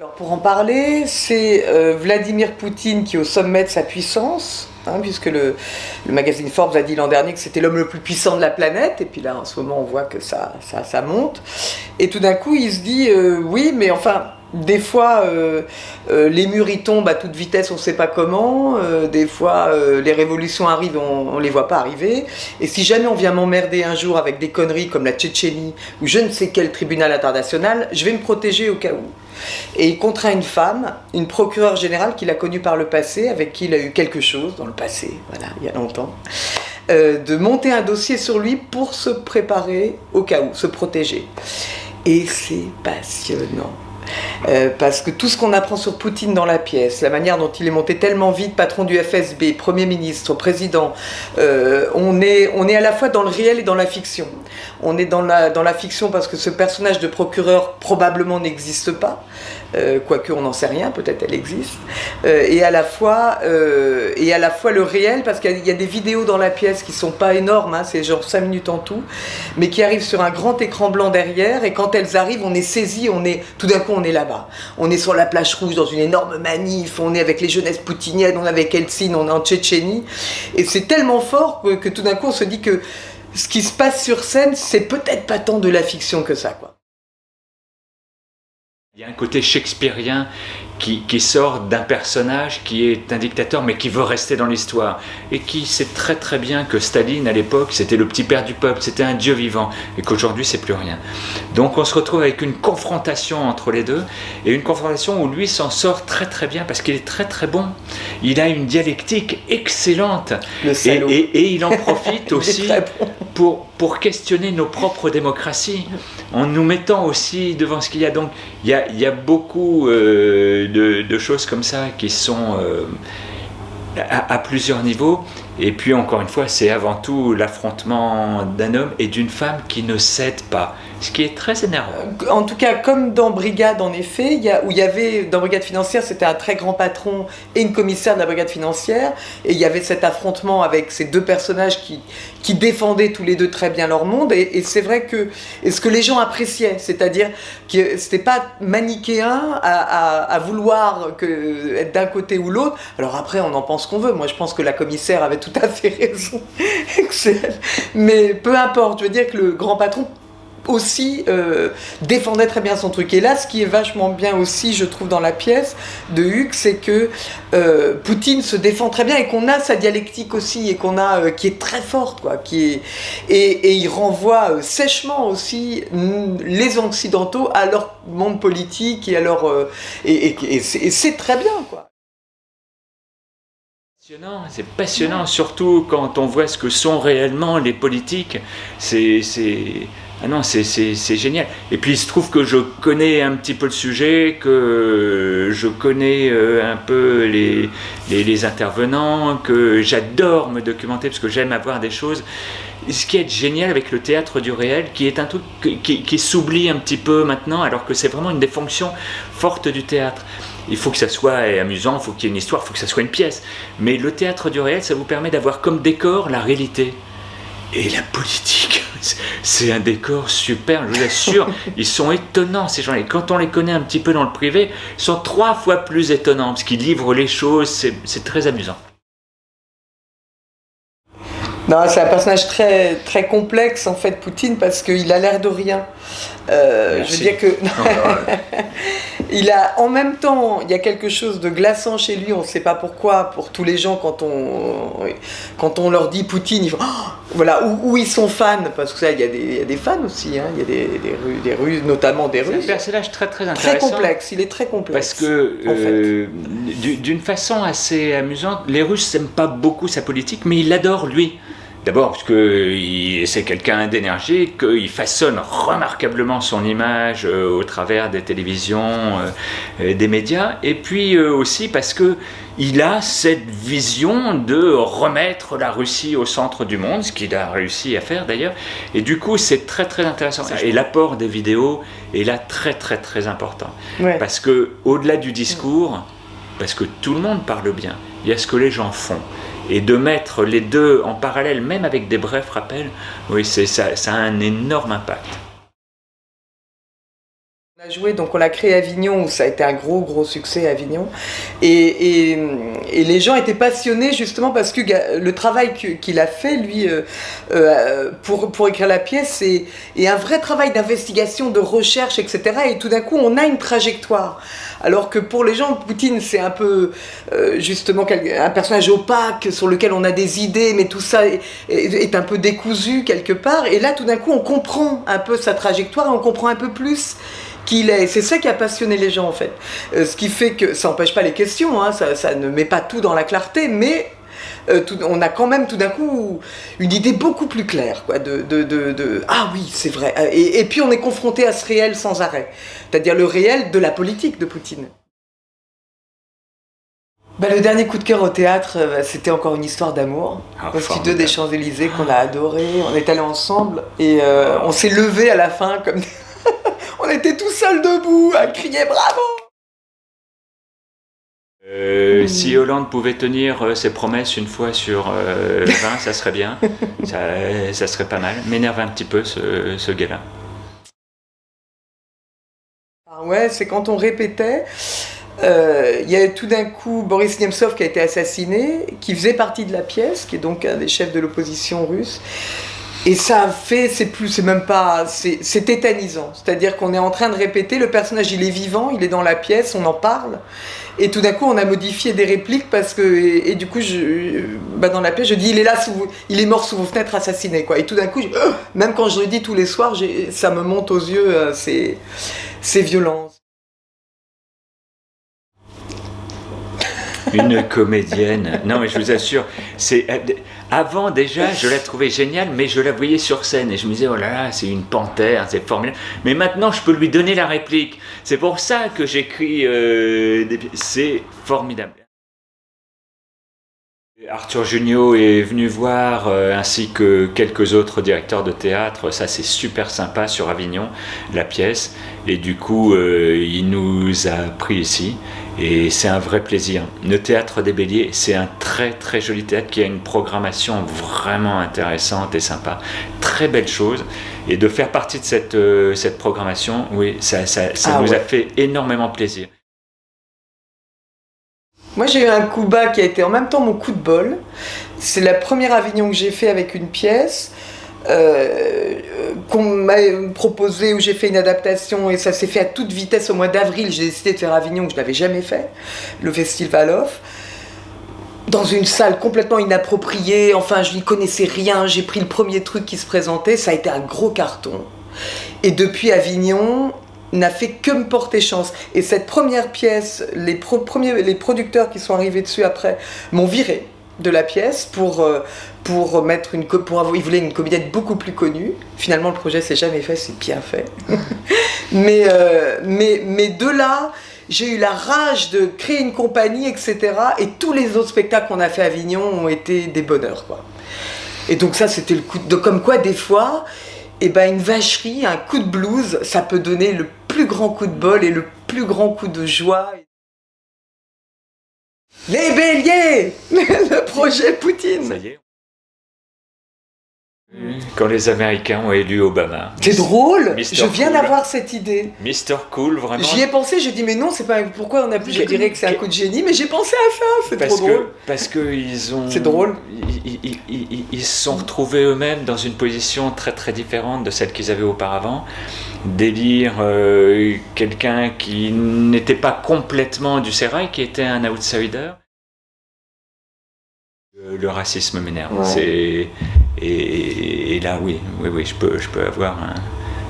Alors pour en parler, c'est Vladimir Poutine qui est au sommet de sa puissance, puisque le magazine Forbes a dit l'an dernier que c'était l'homme le plus puissant de la planète, et puis là en ce moment on voit que ça monte, et tout d'un coup il se dit oui mais enfin des fois les murs y tombent à toute vitesse, on ne sait pas comment, des fois les révolutions arrivent, on ne les voit pas arriver, et si jamais on vient m'emmerder un jour avec des conneries comme la Tchétchénie ou je ne sais quel tribunal international, je vais me protéger au cas où. Et il contraint une femme, une procureure générale qu'il a connue par le passé, avec qui il a eu quelque chose dans le passé, voilà, il y a longtemps, de monter un dossier sur lui pour se préparer au cas où, se protéger. Et c'est passionnant. Parce que tout ce qu'on apprend sur Poutine dans la pièce, la manière dont il est monté tellement vite, patron du FSB, Premier ministre, président, on est à la fois dans le réel et dans la fiction. On est dans la fiction parce que ce personnage de procureur probablement n'existe pas, quoique on n'en sait rien, peut-être elle existe, et à la fois le réel, parce qu'il y a des vidéos dans la pièce qui sont pas énormes, c'est genre 5 minutes en tout, mais qui arrivent sur un grand écran blanc derrière, et quand elles arrivent, on est saisi, tout d'un coup on est là-bas. On est sur la plage rouge dans une énorme manif, on est avec les jeunesses poutiniennes, on est avec Eltsine, on est en Tchétchénie, et c'est tellement fort que tout d'un coup on se dit que ce qui se passe sur scène, c'est peut-être pas tant de la fiction que ça, quoi. Il y a un côté shakespearien qui sort d'un personnage qui est un dictateur mais qui veut rester dans l'histoire et qui sait très très bien que Staline à l'époque c'était le petit père du peuple, c'était un dieu vivant et qu'aujourd'hui c'est plus rien. Donc on se retrouve avec une confrontation entre les deux et une confrontation où lui s'en sort très très bien parce qu'il est très très bon. Il a une dialectique excellente et il en profite aussi pour questionner nos propres démocraties en nous mettant aussi devant ce qu'il y a. Donc il y a beaucoup de choses comme ça qui sont à plusieurs niveaux. Et puis encore une fois, c'est avant tout l'affrontement d'un homme et d'une femme qui ne cède pas, ce qui est très énervant. En tout cas, comme dans Brigade, en effet, où il y avait, dans Brigade financière, c'était un très grand patron et une commissaire de la Brigade financière, et il y avait cet affrontement avec ces deux personnages qui défendaient tous les deux très bien leur monde, et c'est vrai que, et ce que les gens appréciaient, c'est-à-dire que c'était pas manichéen à vouloir être d'un côté ou l'autre. Alors après, on en pense qu'on veut. Moi, je pense que la commissaire avait tout à fait raison, mais peu importe, je veux dire que le grand patron aussi défendait très bien son truc. Et là, ce qui est vachement bien aussi, je trouve, dans la pièce de Hugues, c'est que Poutine se défend très bien et qu'on a sa dialectique aussi et qui est très forte, quoi, et il renvoie sèchement aussi les Occidentaux à leur monde politique et à leur et c'est très bien, quoi. C'est passionnant, surtout quand on voit ce que sont réellement les politiques. C'est génial. Et puis il se trouve que je connais un petit peu le sujet, que je connais un peu les intervenants, que j'adore me documenter parce que j'aime avoir des choses. Ce qui est génial avec le théâtre du réel, qui est un truc qui s'oublie un petit peu maintenant, alors que c'est vraiment une des fonctions fortes du théâtre. Il faut que ça soit amusant, il faut qu'il y ait une histoire, il faut que ça soit une pièce. Mais le théâtre du réel, ça vous permet d'avoir comme décor la réalité. Et la politique, c'est un décor super, je vous assure, ils sont étonnants ces gens-là. Et quand on les connaît un petit peu dans le privé, ils sont 3 fois plus étonnants, parce qu'ils livrent les choses, c'est très amusant. Non, c'est un personnage très, très complexe en fait, Poutine, parce qu'il a l'air de rien. Je veux dire que il a, en même temps, il y a quelque chose de glaçant chez lui. On ne sait pas pourquoi. Pour tous les gens, quand on leur dit Poutine, ils font voilà, ou ils sont fans, parce que ça, il y a des fans aussi. Il y a des Russes, notamment des Russes. C'est un personnage très très intéressant. Très complexe. Il est très complexe. Parce que d'une façon assez amusante, les Russes n'aiment pas beaucoup sa politique, mais ils l'adorent lui. D'abord parce que c'est quelqu'un d'énergique, qu'il façonne remarquablement son image au travers des télévisions, des médias, et puis aussi parce qu'il a cette vision de remettre la Russie au centre du monde, ce qu'il a réussi à faire d'ailleurs, et du coup c'est très très intéressant. Et l'apport des vidéos est là très très très important, parce que au-delà du discours, parce que tout le monde parle bien, il y a ce que les gens font. Et de mettre les deux en parallèle, même avec des brefs rappels, oui, ça a un énorme impact. On a joué, donc on l'a créé à Avignon, où ça a été un gros succès à Avignon. Et les gens étaient passionnés justement parce que le travail qu'il a fait, lui, pour écrire la pièce, est un vrai travail d'investigation, de recherche, etc. Et tout d'un coup, on a une trajectoire. Alors que pour les gens, Poutine, c'est un peu justement un personnage opaque sur lequel on a des idées, mais tout ça est un peu décousu quelque part. Et là, tout d'un coup, on comprend un peu sa trajectoire, et on comprend un peu plus qu'il est. C'est ça qui a passionné les gens en fait. Ce qui fait que ça n'empêche pas les questions, hein, ça ne met pas tout dans la clarté, mais on a quand même tout d'un coup une idée beaucoup plus claire quoi, ah oui, c'est vrai. Et puis on est confronté à ce réel sans arrêt, c'est-à-dire le réel de la politique de Poutine. Le dernier coup de cœur au théâtre, c'était encore une histoire d'amour. Studio des Champs-Élysées qu'on a adoré. On est allés ensemble et on s'est levé à la fin comme on était tout seuls debout à crier bravo. Si Hollande pouvait tenir ses promesses une fois sur 20, ça serait bien. Ça serait pas mal. M'énerve un petit peu ce gars-là. Ouais, c'est quand on répétait. Il y a tout d'un coup Boris Nemtsov qui a été assassiné, qui faisait partie de la pièce, qui est donc un des chefs de l'opposition russe. Et ça a fait, c'est tétanisant. C'est-à-dire qu'on est en train de répéter, le personnage il est vivant, il est dans la pièce, on en parle. Et tout d'un coup on a modifié des répliques parce que, et du coup dans la pièce je dis il est mort sous vos fenêtres assassiné quoi. Et tout d'un coup, même quand je le dis tous les soirs, ça me monte aux yeux, c'est violent. Une comédienne. Non, mais je vous assure, avant déjà, je la trouvais géniale, mais je la voyais sur scène et je me disais, oh là là, c'est une panthère, c'est formidable. Mais maintenant, je peux lui donner la réplique. C'est pour ça que j'écris c'est formidable. Arthur Jugnot est venu voir, ainsi que quelques autres directeurs de théâtre. Ça, c'est super sympa sur Avignon, la pièce. Et du coup, il nous a pris ici. Et c'est un vrai plaisir. Le Théâtre des Béliers, c'est un très très joli théâtre qui a une programmation vraiment intéressante et sympa. Très belle chose. Et de faire partie de cette programmation, oui, ça nous a fait énormément plaisir. Moi j'ai eu un coup bas qui a été en même temps mon coup de bol. C'est la première Avignon que j'ai fait avec une pièce qu'on m'a proposée, où j'ai fait une adaptation et ça s'est fait à toute vitesse au mois d'avril. J'ai décidé de faire Avignon que je n'avais jamais fait, le Festivalhof, dans une salle complètement inappropriée. Enfin je n'y connaissais rien, j'ai pris le premier truc qui se présentait, ça a été un gros carton. Et depuis Avignon n'a fait que me porter chance. Et cette première pièce, les producteurs qui sont arrivés dessus après m'ont viré de la pièce pour mettre ils voulaient une comédienne beaucoup plus connue. Finalement, le projet s'est jamais fait, c'est bien fait. mais de là, j'ai eu la rage de créer une compagnie, etc. Et tous les autres spectacles qu'on a fait à Avignon ont été des bonheurs, quoi. Et donc ça, c'était le coup de comme quoi des fois, une vacherie, un coup de blues, ça peut donner le plus grand coup de bol et le plus grand coup de joie. Les Béliers, le projet Poutine. Ça y est. Quand les Américains ont élu Obama. C'est drôle, Mr. je viens Cool. d'avoir cette idée. Mr. Cool, vraiment. J'y ai pensé, j'ai dit mais non, c'est pas pourquoi on a pu. Je dirais que c'est un coup de génie, mais j'ai pensé à ça, c'est trop drôle. Parce que ils ont. C'est drôle. Ils se sont retrouvés eux-mêmes dans une position très très différente de celle qu'ils avaient auparavant. D'élire quelqu'un qui n'était pas complètement du sérail, qui était un outsider. Le racisme m'énerve. Ouais. Et là, oui, je peux avoir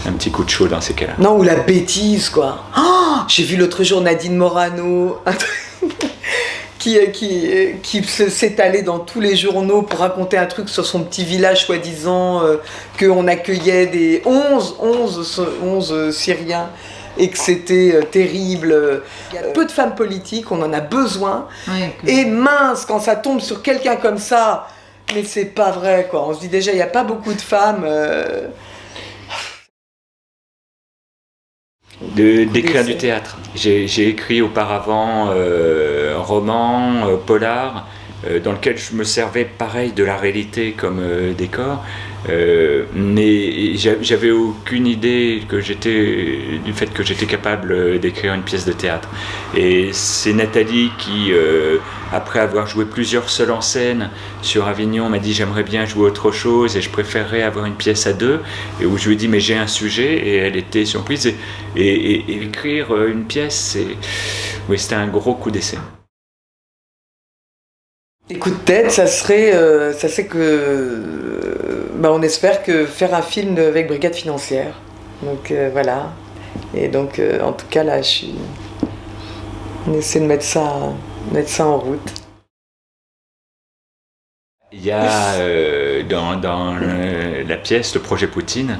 un petit coup de chaud dans ces cas-là. Non, ou la bêtise, quoi. Oh, j'ai vu l'autre jour Nadine Morano qui s'est allée dans tous les journaux pour raconter un truc sur son petit village, soi-disant, qu'on accueillait des 11 Syriens et que c'était terrible. Il y a peu de femmes politiques, on en a besoin. Ouais, et mince, quand ça tombe sur quelqu'un comme ça, mais c'est pas vrai, quoi. On se dit déjà, il n'y a pas beaucoup de femmes. D'écrire du théâtre. J'ai écrit auparavant roman, polar, dans lequel je me servais pareil de la réalité comme décor, mais j'avais aucune idée du fait que j'étais capable d'écrire une pièce de théâtre. Et c'est Nathalie qui, après avoir joué plusieurs seuls en scène sur Avignon, m'a dit j'aimerais bien jouer autre chose et je préférerais avoir une pièce à deux, et où je lui ai dit mais j'ai un sujet, et elle était surprise, et écrire une pièce, oui, c'était un gros coup d'essai. Les coups de tête, ça serait que, on espère que faire un film avec Brigade Financière. Donc voilà. Et donc en tout cas là, on essaie de mettre ça en route. Il y a dans la pièce, le projet Poutine,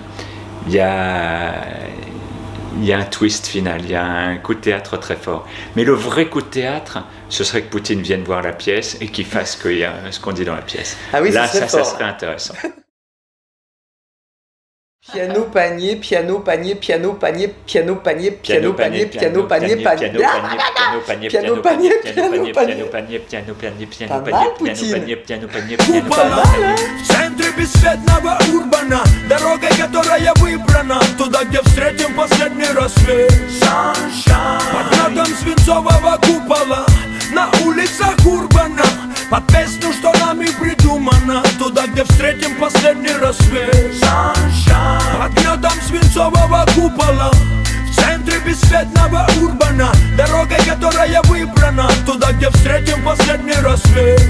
il y a un twist final, il y a un coup de théâtre très fort. Mais le vrai coup de théâtre, ce serait que Poutine vienne voir la pièce et qu'il fasse ce qu'on dit dans la pièce. Ah oui, là, ça serait intéressant. Piano, panier, piano, panier, piano, panier, piano, panier, piano, panier, piano, panier, panier, piano, panier, piano, panier, piano, panier, piano, panier, piano, panier, piano, panier, piano, panier. В центре бесцветного урбана, дорога, которая выбрана, туда, где встретим последний рассвет. Под нотом свинцового купола, на улицах урбана, под песню, что нами придумана, туда, где встретим последний рассвет. Под гнетом свинцового купола, в центре бесцветного урбана, дорогой, которая выбрана, туда, где встретим последний рассвет.